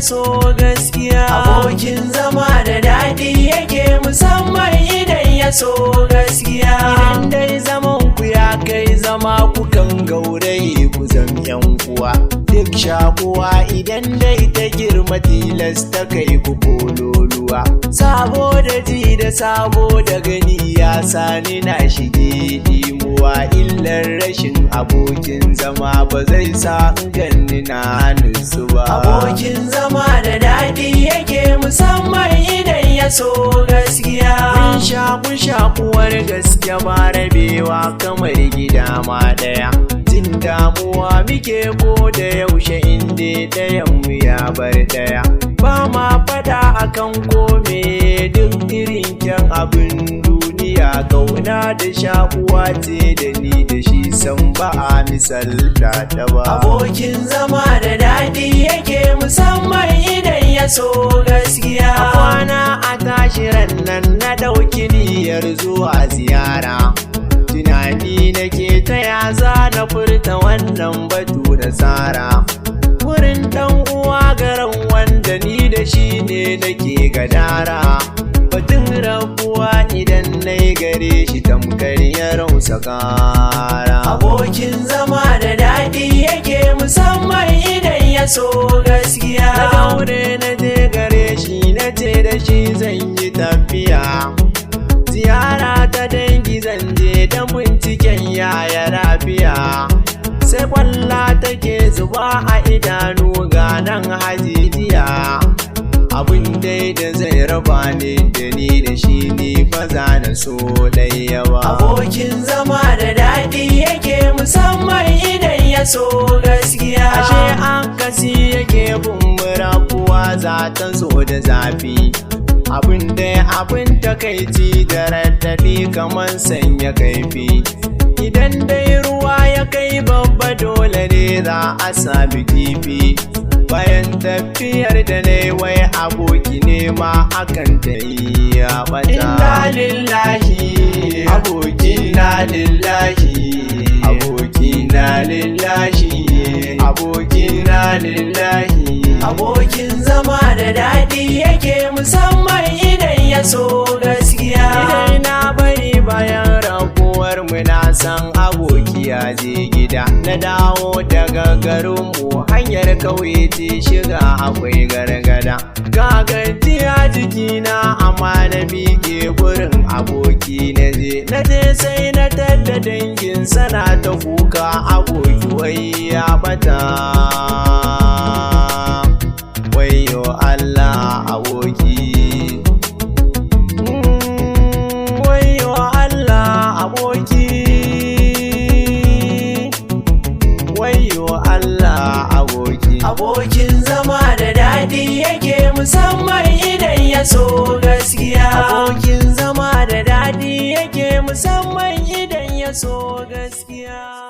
so gaskiya. Abokin zama da daɗi yake musamman idan ya so gaskiya. Idan dai zaman ku ya kai zama kukan gauraye ku zam yan uwa. Duk shakuwa idan dai ta girma tilasta kai ku kololuwa. Sabo da ji da sabo da gani ya sani na shige dimuwa. Illar rashin abokin zama ba zai sa in ganni na nutsu ba. Abokin zama da daɗi yake musamman idan ya so gaskiya. Mun shakuwar gaskiya ba rabewa kamar gida ma ɗaya. Jin damuwa muke ko da yaushe inda ɗayan mu ya bar ɗaya. Ba ma fada akan kome duk irin kyan abin duniya. Kauna da shakuwa ce da ni da shi san ba a misalta ta ba. Abokin zama da daɗi yake musamman idan ya so gaskiya. A kwana a tashi nan na ɗauki niyyar zuwa ziyara. Tunani nake ta ya za na furta wannan batu da tsara. Wurin ɗan uwa garan wanda ni da shi ne nake gadara. Batun rabuwa idan na yi gare shi tamkar ya rausa kara. Abokin zama da daɗi yake musamman idan ya so gaskiya. Na daure na je gare shi na ce da shi zan yi tafiya. Ziyara ta dangi zan je don binciken yaya lafiya. Sai kwalla take zuba a idanu ga nan hajijiya. Abin dai da zai raba ni da ni da shi ni ba za na so ɗaya ba. Abokin zama da daɗi yake musamman idan ya so gaskiya. Ashe akasi yake bumbura kuwa za ta zo da zafi. Abin dai abin takaici da raddadi kamar sanya kaifi. Idan dai ruwa ya kai babba dole ne za a sami kifi. Bayan tafiyar da ne wai aboki ne ma akan ta yi ya bata. Inna lillahi aboki, inna lillahi aboki, inna lillahi aboki, inna lillahi. Abokin zama da daɗi yake musamman idan ya so gaskiya. Idan na bari bayan rabuwar mu na san aboki ya je gida. Na dawo daga garinmu hanyar kauye ce shiga akwai gargada. Ga gajiya jikina amma na miƙe gurin aboki na je sai na tadda dangin sana ta kuka aboki wai ya bata. Wayyo Allah aboki, wayyo Allah aboki, wayyo Allah aboki. Abokin zama da daɗi yake musamman idan ya so gaskiya. Abokin zama da daɗi yake musamman idan ya so gaskiya.